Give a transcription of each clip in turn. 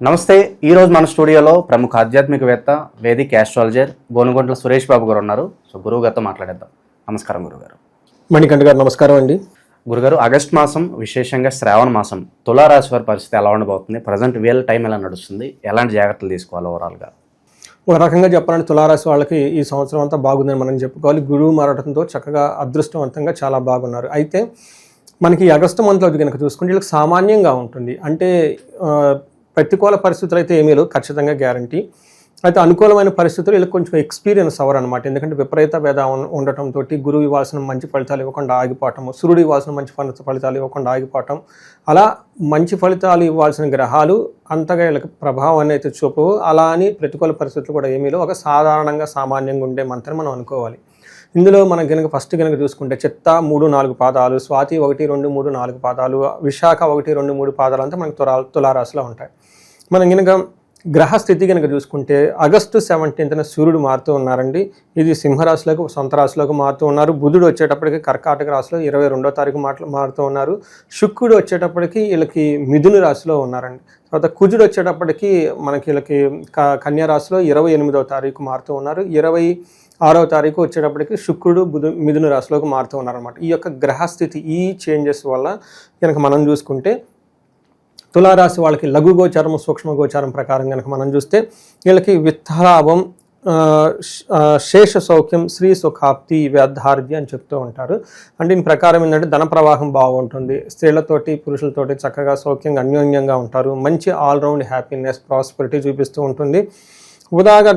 నమస్తే. ఈరోజు మన స్టూడియోలో ప్రముఖ ఆధ్యాత్మికవేత్త వేదిక్ ఆస్ట్రాలజర్ గోనుగొంట్ల సురేష్ బాబు గారు ఉన్నారు. సో గురువు గారితో మాట్లాడేద్దాం. నమస్కారం గురుగారు. మణికంఠ గారు నమస్కారం అండి. గురుగారు, ఆగస్ట్ మాసం, విశేషంగా శ్రావణ మాసం, తులారాశి వారి పరిస్థితి ఎలా ఉండబోతుంది? ప్రజెంట్ వీళ్ళ టైం ఎలా నడుస్తుంది? ఎలాంటి జాగ్రత్తలు తీసుకోవాలి ఓవరాల్గా? ఒక రకంగా చెప్పాలంటే తులారాశి వాళ్ళకి ఈ సంవత్సరం అంతా బాగుందని మనం చెప్పుకోవాలి. గురువు మారడంతో చక్కగా అదృష్టవంతంగా చాలా బాగున్నారు. అయితే మనకి ఆగస్టు మంత్లో కనుక చూసుకుంటే వీళ్ళకి సామాన్యంగా ఉంటుంది. అంటే ప్రతికూల పరిస్థితులు అయితే ఏమీ లేవు, ఖచ్చితంగా గ్యారంటీ. అయితే అనుకూలమైన పరిస్థితులు వీళ్ళకి కొంచెం ఎక్స్పీరియన్స్ అవ్వరు అనమాట. ఎందుకంటే విపరీత భేద ఉండటంతో గురువు ఇవ్వాల్సిన మంచి ఫలితాలు ఇవ్వకుండా ఆగిపోవటం, సూర్యుడు ఇవ్వాల్సిన మంచి ఫలితాలు ఇవ్వకుండా ఆగిపోవటం, అలా మంచి ఫలితాలు ఇవ్వాల్సిన గ్రహాలు అంతగా వీళ్ళకి ప్రభావాన్ని అయితే చూపవు. అలా అని ప్రతికూల పరిస్థితులు కూడా ఏమీ లేవు. ఒక సాధారణంగా సామాన్యంగా ఉండే మంత్రం మనం అనుకోవాలి. ఇందులో మనం కనుక ఫస్ట్ కనుక చూసుకుంటే చిత్త 3-4 పాదాలు, స్వాతి 1-2-3-4 పాదాలు, విశాఖ 1-2-3 పాదాలు అంతా మనకి తులారాశిలో ఉంటాయి. మనం కనుక గ్రహస్థితి కనుక చూసుకుంటే ఆగస్టు 17న సూర్యుడు మారుతూ ఉన్నారండి. ఇది సింహరాశిలోకి, సొంత రాశిలోకి మారుతూ ఉన్నారు. బుధుడు వచ్చేటప్పటికి కర్కాటక రాశిలో 22వ తారీఖు మారుతూ ఉన్నారు. శుక్రుడు వచ్చేటప్పటికి వీళ్ళకి మిథున రాశిలో ఉన్నారండి. తర్వాత కుజుడు వచ్చేటప్పటికి మనకి వీళ్ళకి కన్యా రాశిలో 28వ తారీఖు మారుతూ ఉన్నారు. 26వ తారీఖు వచ్చేటప్పటికి శుక్రుడు మిథున రాశిలోకి మారుతూ ఉన్నారనమాట. ఈ యొక్క గ్రహస్థితి, ఈ చేంజెస్ వల్ల కనుక మనం చూసుకుంటే తులారాశి వాళ్ళకి లఘు గోచారం, సూక్ష్మ గోచారం ప్రకారం కనుక మనం చూస్తే వీళ్ళకి విత్తలాభం, శేష సౌఖ్యం, శ్రీ సుఖాప్తి, వ్యాధార్ది అని చెప్తూ ఉంటారు. అంటే దీని ప్రకారం ఏంటంటే ధన ప్రవాహం బాగుంటుంది, స్త్రీలతోటి పురుషులతోటి చక్కగా సౌఖ్యంగా అన్యోన్యంగా ఉంటారు, మంచి ఆల్రౌండ్ హ్యాపీనెస్, ప్రాస్పెరిటీ చూపిస్తూ ఉంటుంది. ఉదాగా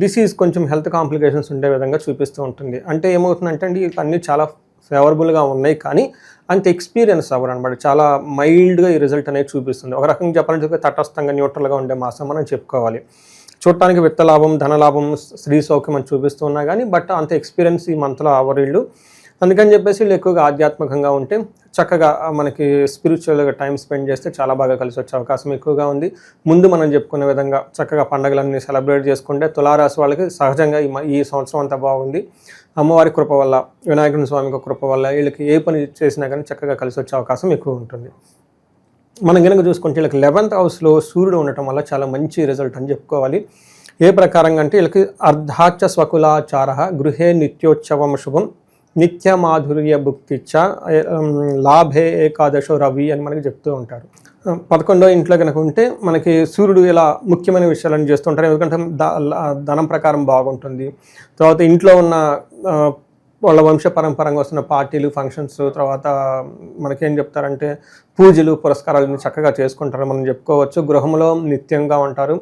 డిసీజ్, కొంచెం హెల్త్ కాంప్లికేషన్స్ ఉండే విధంగా చూపిస్తూ ఉంటుంది. అంటే ఏమవుతుందంటే అండి, అన్నీ చాలా ఫేవరబుల్గా ఉన్నాయి, కానీ అంత ఎక్స్పీరియన్స్ అవ్వరు అనమాట. చాలా మైల్డ్గా ఈ రిజల్ట్ అనేది చూపిస్తుంది. ఒక రకంగా చెప్పాలంటే తటస్థంగా, న్యూట్రల్గా ఉండే మాసం మనం చెప్పుకోవాలి. చూడటానికి విత్తలాభం, ధనలాభం, స్త్రీ సౌఖ్యం అని చూపిస్తూ ఉన్నా కానీ బట్ అంత ఎక్స్పీరియన్స్ ఈ మంత్లో అవ్వరీళ్ళు. అందుకని చెప్పేసి వీళ్ళు ఎక్కువగా ఆధ్యాత్మికంగా ఉంటే చక్కగా మనకి స్పిరిచువల్గా టైం స్పెండ్ చేస్తే చాలా బాగా కలిసి వచ్చే అవకాశం ఎక్కువగా ఉంది. ముందు మనం చెప్పుకునే విధంగా చక్కగా పండుగలన్నీ సెలబ్రేట్ చేసుకుంటే తులారాశి వాళ్ళకి సహజంగా ఈ సంవత్సరం అంతా బాగుంది. అమ్మవారి కృప వల్ల, వినాయకుని స్వామి కృప వల్ల వీళ్ళకి ఏ పని చేసినా కానీ చక్కగా కలిసి వచ్చే అవకాశం ఎక్కువ ఉంటుంది. మనం కనుక చూసుకుంటే వీళ్ళకి 11th హౌస్లో సూర్యుడు ఉండటం వల్ల చాలా మంచి రిజల్ట్ అని చెప్పుకోవాలి. ఏ ప్రకారంగా అంటే వీళ్ళకి అర్ధాచ స్వకులాచార గృహే నిత్యోత్సవం శుభం నిత్య మాధుర్య భుక్తిచ్చ లాభే ఏకాదశో రవి అని మనకి చెప్తూ ఉంటారు. 11వ ఇంట్లో కనుక ఉంటే మనకి సూర్యుడు ఇలా ముఖ్యమైన విషయాలను చేస్తుంటారు. ఎందుకంటే ధనం ప్రకారం బాగుంటుంది. తర్వాత ఇంట్లో ఉన్న వాళ్ళ వంశ పరంపరంగా వస్తున్న పార్టీలు, ఫంక్షన్స్, తర్వాత మనకేం చెప్తారంటే పూజలు, పురస్కారాలను చక్కగా చేసుకుంటారు మనం చెప్పుకోవచ్చు. గృహంలో నిత్యంగా ఉంటారు,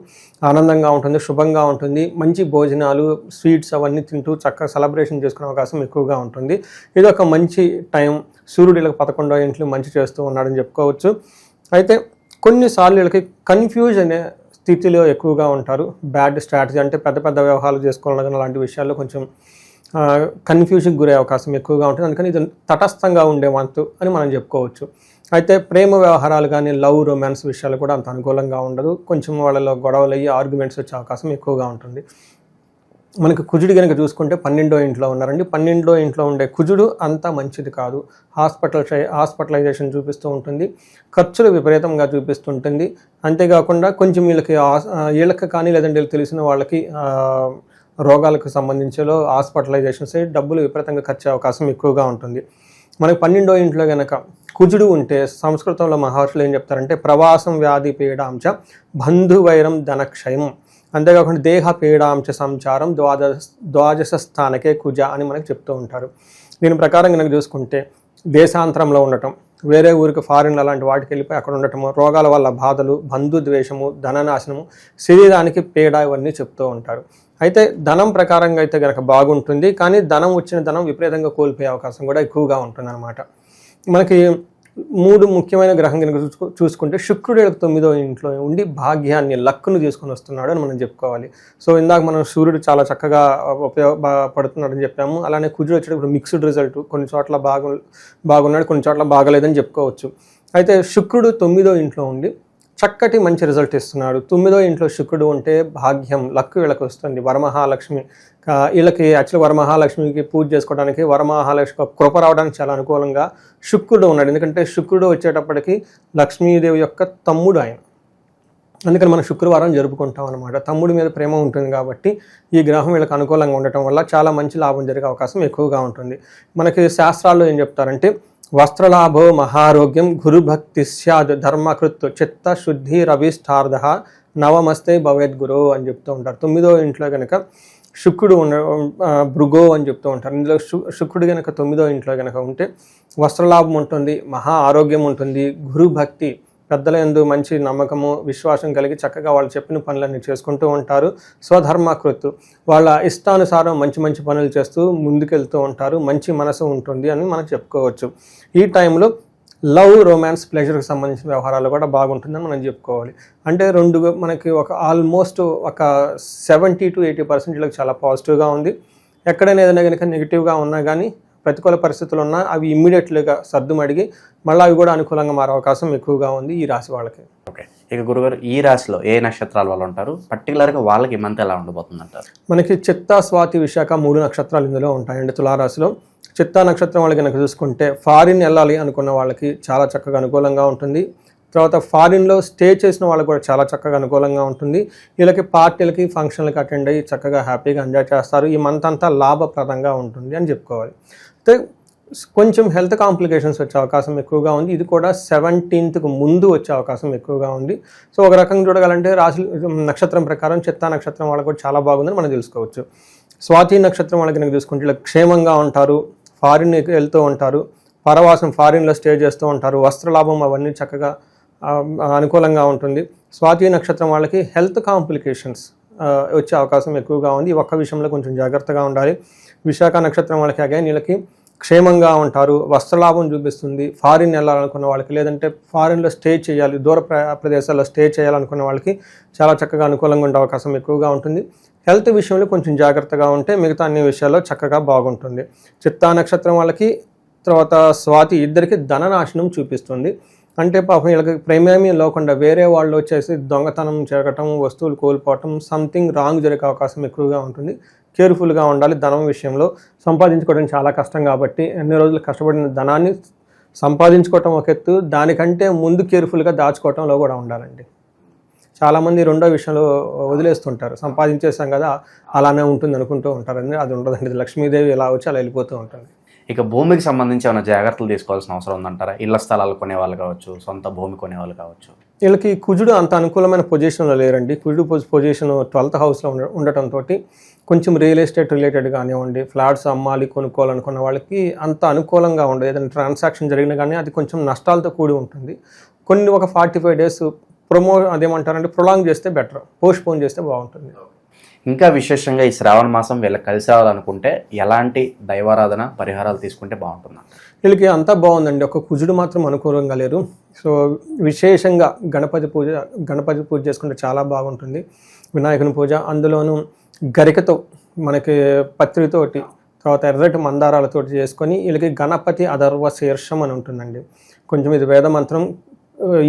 ఆనందంగా ఉంటుంది, శుభంగా ఉంటుంది, మంచి భోజనాలు, స్వీట్స్ అవన్నీ తింటూ చక్కగా సెలబ్రేషన్ చేసుకునే అవకాశం ఎక్కువగా ఉంటుంది. ఇది ఒక మంచి టైం. సూర్యుడు వీళ్ళకి 11వ ఇంట్లో మంచి చేస్తూ ఉన్నాడని చెప్పుకోవచ్చు. అయితే కొన్నిసార్లు వీళ్ళకి కన్ఫ్యూజ్ అనే స్థితిలో ఎక్కువగా ఉంటారు. బ్యాడ్ స్ట్రాటజీ అంటే పెద్ద పెద్ద వ్యవహారాలు చేసుకోవాలని అలాంటి విషయాల్లో కొంచెం కన్ఫ్యూజన్కి గురే అవకాశం ఎక్కువగా ఉంటుంది. అందుకని ఇది తటస్థంగా ఉండే వంతు అని మనం చెప్పుకోవచ్చు. అయితే ప్రేమ వ్యవహారాలు కానీ, లవ్, రొమాన్స్ విషయాలు కూడా అంత అనుకూలంగా ఉండదు. కొంచెం వాళ్ళలో గొడవలు అయ్యి ఆర్గ్యుమెంట్స్ వచ్చే అవకాశం ఎక్కువగా ఉంటుంది. మనకి కుజుడు కనుక చూసుకుంటే 12వ ఇంట్లో ఉన్నారండి. 12వ ఇంట్లో ఉండే కుజుడు అంత మంచిది కాదు. హాస్పిటలైజేషన్ చూపిస్తూ ఉంటుంది, ఖర్చులు విపరీతంగా చూపిస్తుంటుంది. అంతేకాకుండా కొంచెం వీళ్ళకి కానీ లేదంటే వీళ్ళకి తెలిసిన వాళ్ళకి రోగాలకు సంబంధించిలో హాస్పిటలైజేషన్స్ డబ్బులు విపరీతంగా ఖర్చు అవకాశం ఎక్కువగా ఉంటుంది. మనకి 12వ ఇంట్లో కనుక కుజుడు ఉంటే సంస్కృతంలో మహర్షులు ఏం చెప్తారంటే ప్రవాసం వ్యాధి పీడాంచ బంధువైరం ధనక్షయం, అంతేకాకుండా దేహ పీడాంచ సంచారం ద్వాదశ స్థానకే కుజ అని మనకు చెప్తూ ఉంటారు. దీని ప్రకారం కనుక చూసుకుంటే దేశాంతరంలో ఉండటం, వేరే ఊరికి ఫారిన్ అలాంటి వాటికి వెళ్ళిపోయి అక్కడ ఉండటము, రోగాల వల్ల బాధలు, బంధుద్వేషము, ధననాశనము, శరీరానికి పీడ, ఇవన్నీ చెప్తూ ఉంటారు. అయితే ధనం ప్రకారంగా అయితే కనుక బాగుంటుంది, కానీ వచ్చిన ధనం విపరీతంగా కోల్పోయే అవకాశం కూడా ఎక్కువగా ఉంటుంది అనమాట. మనకి 3 ముఖ్యమైన గ్రహం కనుక చూసుకుంటే శుక్రుడు 9వ ఇంట్లో ఉండి భాగ్యాన్ని, లక్కును తీసుకొని వస్తున్నాడు అని మనం చెప్పుకోవాలి. సో ఇందాక మనం సూర్యుడు చాలా చక్కగా ఉపయోగపడుతున్నాడని చెప్పాము. అలానే కుజుడు వచ్చేటప్పుడు మిక్స్డ్ రిజల్ట్, కొన్ని చోట్ల బాగున్నాడు, కొన్ని చోట్ల బాగలేదని చెప్పుకోవచ్చు. అయితే శుక్రుడు 9వ ఇంట్లో ఉండి చక్కటి మంచి రిజల్ట్ ఇస్తున్నాడు. 9వ ఇంట్లో శుక్రుడు ఉంటే భాగ్యం, లక్ వీళ్ళకి వస్తుంది. వరమహాలక్ష్మి వీళ్ళకి యాక్చువల్లీ వరమహాలక్ష్మికి పూజ చేసుకోవడానికి, వరమహాలక్ష్మి కృప రావడానికి చాలా అనుకూలంగా శుక్రుడు ఉన్నాడు. ఎందుకంటే శుక్రుడు వచ్చేటప్పటికి లక్ష్మీదేవి యొక్క తమ్ముడు ఆయన. అందుకని మనం శుక్రవారం జరుపుకుంటాం అనమాట. తమ్ముడి మీద ప్రేమ ఉంటుంది కాబట్టి ఈ గ్రహం వీళ్ళకి అనుకూలంగా ఉండటం వల్ల చాలా మంచి లాభం జరిగే అవకాశం ఎక్కువగా ఉంటుంది. మనకి శాస్త్రాల్లో ఏం చెప్తారంటే వస్త్రలాభో మహారోగ్యం గురుభక్తి స్యాద్ ధర్మకృత్ చిత్త శుద్ధి రవిష్టార్థ నవమస్తే భవేద్ గురు అని చెప్తూ ఉంటారు. 9వ ఇంట్లో కనుక శుక్రుడు భృగో అని చెప్తూ ఉంటారు. ఇందులో శుక్రుడు కనుక 9వ ఇంట్లో కనుక ఉంటే వస్త్రలాభం ఉంటుంది, మహా ఆరోగ్యం ఉంటుంది, గురుభక్తి పెద్దల యందు మంచి నమ్మకము విశ్వాసం కలిగి చక్కగా వాళ్ళు చెప్పిన పనులన్నీ చేసుకుంటూ ఉంటారు. స్వధర్మకృత్ వాళ్ళ ఇష్టానుసారం మంచి మంచి పనులు చేస్తూ ముందుకెళ్తూ ఉంటారు. మంచి మనసు ఉంటుంది అని మనం చెప్పుకోవచ్చు. ఈ టైంలో లవ్ రొమాన్స్ ప్లెజర్కి సంబంధించిన వ్యవహారాలు కూడా బాగుంటుందని మనం చెప్పుకోవాలి. అంటే మనకి ఆల్మోస్ట్ ఒక 70 to 80% చాలా పాజిటివ్గా ఉంది. ఎక్కడైనా ఏదైనా కనుక నెగిటివ్గా ఉన్నా కానీ ప్రతికూల పరిస్థితులు ఉన్నా అవి ఇమ్మీడియట్లీగా సర్దుమడిగి మళ్ళీ అవి కూడా అనుకూలంగా మారే అవకాశం ఎక్కువగా ఉంది ఈ రాశి వాళ్ళకి. ఓకే, ఇక గురుగారు ఈ రాశిలో ఏ నక్షత్రాల వాళ్ళు ఉంటారు, పర్టికులర్గా వాళ్ళకి మంత్ ఎలా ఉండబోతుంది అంటారు? మనకి చిత్తా స్వాతి విశాఖ 3 నక్షత్రాలు ఇందులో ఉంటాయండి తులారాశిలో. చిత్తా నక్షత్రం వాళ్ళకి కనుక చూసుకుంటే ఫారిన్ వెళ్ళాలి అనుకున్న వాళ్ళకి చాలా చక్కగా అనుకూలంగా ఉంటుంది. తర్వాత ఫారిన్లో స్టే చేసిన వాళ్ళకి కూడా చాలా చక్కగా అనుకూలంగా ఉంటుంది. వీళ్ళకి పార్టీలకి ఫంక్షన్లకి అటెండ్ అయ్యి చక్కగా హ్యాపీగా ఎంజాయ్ చేస్తారు. ఈ మంత్ అంతా లాభప్రదంగా ఉంటుంది అని చెప్పుకోవాలి. అయితే కొంచెం హెల్త్ కాంప్లికేషన్స్ వచ్చే అవకాశం ఎక్కువగా ఉంది. ఇది కూడా 17th ముందు వచ్చే అవకాశం ఎక్కువగా ఉంది. సో ఒక రకంగా చూడగలంటే రాశి నక్షత్రం ప్రకారం చిత్తా నక్షత్రం వాళ్ళకి కూడా చాలా బాగుందని మనం తెలుసుకోవచ్చు. స్వాతి నక్షత్రం వాళ్ళకి కనుక చూసుకుంటే ఇలా క్షేమంగా ఉంటారు, ఫారిన్ వెళ్తూ ఉంటారు, పరవాసం ఫారిన్లో స్టే చేస్తూ ఉంటారు, వస్త్రలాభం అవన్నీ చక్కగా అనుకూలంగా ఉంటుంది. స్వాతి నక్షత్రం వాళ్ళకి హెల్త్ కాంప్లికేషన్స్ వచ్చే అవకాశం ఎక్కువగా ఉంది. ఒక్క విషయంలో కొంచెం జాగ్రత్తగా ఉండాలి. విశాఖ నక్షత్రం వాళ్ళకి అగైన్ వీళ్ళకి క్షేమంగా ఉంటారు, వస్త్రలాభం చూపిస్తుంది. ఫారిన్ వెళ్ళాలనుకున్న వాళ్ళకి లేదంటే ఫారిన్లో స్టే చేయాలి, దూర ప్రదేశాల్లో స్టే చేయాలనుకున్న వాళ్ళకి చాలా చక్కగా అనుకూలంగా ఉండే అవకాశం ఎక్కువగా ఉంటుంది. హెల్త్ విషయంలో కొంచెం జాగ్రత్తగా ఉంటే మిగతా అన్ని విషయాల్లో చక్కగా బాగుంటుంది. చిత్తా నక్షత్రం వాళ్ళకి తర్వాత స్వాతి ఇద్దరికి ధననాశనం చూపిస్తుంది. అంటే పాపం వీళ్ళకి ప్రేమేమీ లేకుండా వేరే వాళ్ళు వచ్చేసి దొంగతనం జరగటం, వస్తువులు కోల్పోవటం, సంథింగ్ రాంగ్ జరిగే అవకాశం ఎక్కువగా ఉంటుంది. కేర్ఫుల్గా ఉండాలి. ధనం విషయంలో సంపాదించుకోవడం చాలా కష్టం కాబట్టి ఎన్ని రోజులు కష్టపడిన ధనాన్ని సంపాదించుకోవటం ఒక ఎత్తు, దానికంటే ముందు కేర్ఫుల్గా దాచుకోవటంలో కూడా ఉండాలండి. చాలామంది రెండో విషయంలో వదిలేస్తుంటారు, సంపాదించేసాం కదా అలానే ఉంటుంది అనుకుంటూ ఉంటారండి. అది ఉండదండి. లక్ష్మీదేవి ఎలా వచ్చి అలా వెళ్ళిపోతూ ఉంటుంది. ఇక భూమికి సంబంధించి ఏమైనా జాగ్రత్తలు తీసుకోవాల్సిన అవసరం ఉందంటారా? ఇళ్ల స్థలాలు కొనేవాళ్ళు కావచ్చు, సొంత భూమి కొనేవాళ్ళు కావచ్చు. వీళ్ళకి కుజుడు అంత అనుకూలమైన పొజిషన్లో లేరండి. కుజుడు పొజిషన్ 12th హౌస్లో ఉండటంతో కొంచెం రియల్ ఎస్టేట్ రిలేటెడ్ కానివ్వండి, ఫ్లాట్స్ అమ్మాలి కొనుక్కోవాలనుకున్న వాళ్ళకి అంత అనుకూలంగా ఉండదు. ఏదైనా ట్రాన్సాక్షన్ జరిగినా కానీ అది కొంచెం నష్టాలతో కూడి ఉంటుంది. కొన్ని ఒక 45 days అదేమంటారంటే ప్రొలాంగ్ చేస్తే బెటర్, పోస్ట్పోన్ చేస్తే బాగుంటుంది. ఇంకా విశేషంగా ఈ శ్రావణ మాసం వీళ్ళకి కలిసి రావాలనుకుంటే ఎలాంటి దైవారాధన పరిహారాలు తీసుకుంటే బాగుంటుంది? వీళ్ళకి అంతా బాగుందండి. ఒక కుజుడు మాత్రం అనుకూలంగా లేరు. సో విశేషంగా గణపతి పూజ చేసుకుంటే చాలా బాగుంటుంది. వినాయకుని పూజ, అందులోనూ గరికతో మనకి పత్రితోటి తర్వాత ఎర్రటి మందారాలతోటి చేసుకొని వీళ్ళకి గణపతి అధర్వ శీర్షం అని ఉంటుందండి. కొంచెం ఇది వేద మంత్రం,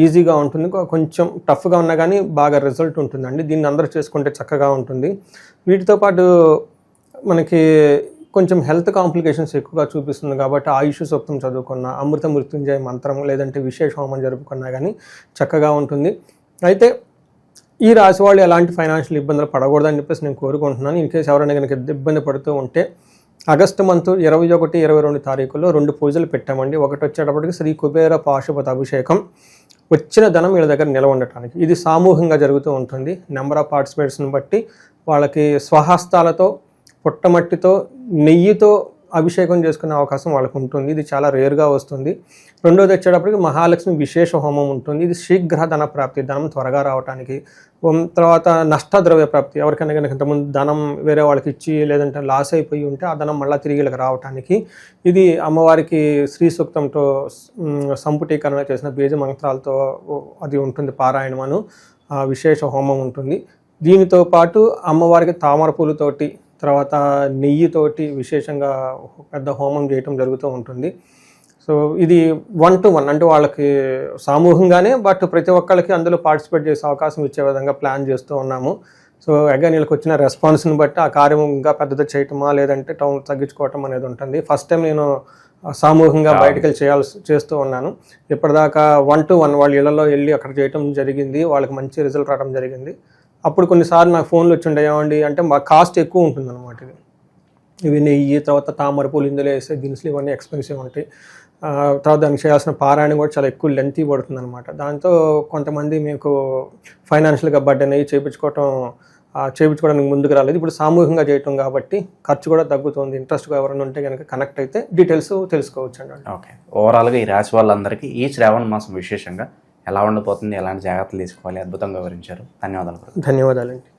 ఈజీగా ఉంటుంది, కొంచెం టఫ్గా ఉన్నా కానీ బాగా రిజల్ట్ ఉంటుందండి. దీన్ని అందరూ చేసుకుంటే చక్కగా ఉంటుంది. వీటితో పాటు మనకి కొంచెం హెల్త్ కాంప్లికేషన్స్ ఎక్కువగా చూపిస్తుంది కాబట్టి ఆయుష్ సూక్తం చదువుకున్న, అమృత మృత్యుంజయ మంత్రం లేదంటే విశేష హోమం జరుపుకున్నా కానీ చక్కగా ఉంటుంది. అయితే ఈ రాశి వాళ్ళు ఎలాంటి ఫైనాన్షియల్ ఇబ్బందులు పడకూడదని చెప్పేసి నేను కోరుకుంటున్నాను. ఇన్ కేసు ఎవరైనా కనుక ఇబ్బంది పడుతూ ఉంటే ఆగస్టు మంత్ 21, 22 తారీఖుల్లో 2 పూజలు పెట్టామండి. ఒకటి వచ్చేటప్పటికి శ్రీ కుబేర పాశుపత అభిషేకం, వచ్చిన ధనం వీళ్ళ దగ్గర నిలవ ఉండటానికి. ఇది సామూహికంగా జరుగుతూ ఉంటుంది. నెంబర్ ఆఫ్ పార్టిసిపేట్స్ని బట్టి వాళ్ళకి స్వహస్తాలతో పుట్టమట్టితో నెయ్యితో అభిషేకం చేసుకునే అవకాశం వాళ్ళకు ఉంటుంది. ఇది చాలా రేర్గా వస్తుంది. రెండోది వచ్చేటప్పటికి మహాలక్ష్మి విశేష హోమం ఉంటుంది. ఇది శీఘ్ర ధన ప్రాప్తి, ధనం త్వరగా రావడానికి. తర్వాత నష్టద్రవ్య ప్రాప్తి, ఎవరికైనా కనుక ఇంతకుముందు ధనం వేరే వాళ్ళకి ఇచ్చి లేదంటే లాస్ అయిపోయి ఉంటే ఆ ధనం మళ్ళీ తిరిగి వీళ్ళకి రావడానికి. ఇది అమ్మవారికి శ్రీ సూక్తంతో సంపుటీకరణ చేసిన బీజ మంత్రాలతో అది ఉంటుంది, పారాయణమను విశేష హోమం ఉంటుంది. దీనితో పాటు అమ్మవారికి తామర పూలతోటి తర్వాత నెయ్యితోటి విశేషంగా పెద్ద హోమం చేయటం జరుగుతూ ఉంటుంది. సో ఇది 1-to-1 అంటే వాళ్ళకి సామూహికంగానే బట్ ప్రతి ఒక్కళ్ళకి అందులో పార్టిసిపేట్ చేసే అవకాశం ఇచ్చే విధంగా ప్లాన్ చేస్తూ ఉన్నాము. సో అగైన్ వీళ్ళకి వచ్చిన రెస్పాన్స్ని బట్టి ఆ కార్యం ఇంకా పెద్దది చేయటమా లేదంటే టౌన్ తగ్గించుకోవటం అనేది ఉంటుంది. ఫస్ట్ టైం నేను సామూహికంగా బయటకు వెళ్ళి చేస్తూ ఉన్నాను. ఇప్పటిదాకా 1-to-1 వాళ్ళ ఇళ్లలో వెళ్ళి అక్కడ చేయటం జరిగింది. వాళ్ళకి మంచి రిజల్ట్ రావడం జరిగింది. అప్పుడు కొన్నిసార్లు నాకు ఫోన్లు వచ్చి ఉండే ఏమండి అంటే మా కాస్ట్ ఎక్కువ ఉంటుంది అనమాట. ఇవి నెయ్యి, తర్వాత తామర పూలు, ఇందులో వేసే దినుసులు ఇవన్నీ ఎక్స్పెన్సివ్ ఉంటాయి. తర్వాత దానికి చేయాల్సిన పారాయణ కూడా చాలా ఎక్కువ లెంతీ పడుతుంది అనమాట. దాంతో కొంతమంది మీకు ఫైనాన్షియల్గా బర్డెన్ అయ్యి చేయించుకోవడానికి ముందుకు రాలేదు. ఇప్పుడు సామూహికంగా చేయటం కాబట్టి ఖర్చు కూడా తగ్గుతుంది. ఇంట్రెస్ట్గా ఎవరైనా ఉంటే కనుక కనెక్ట్ అయితే డీటెయిల్స్ తెలుసుకోవచ్చు అండి. ఓకే, ఓవరాల్గా ఈ రాశి వాళ్ళందరికీ ఈ శ్రావణ మాసం విశేషంగా ఎలా ఉండబోతుంది, ఎలాంటి జాగ్రత్తలు తీసుకోవాలి, అద్భుతంగా వివరించారు. ధన్యవాదాలు. ధన్యవాదాలండి.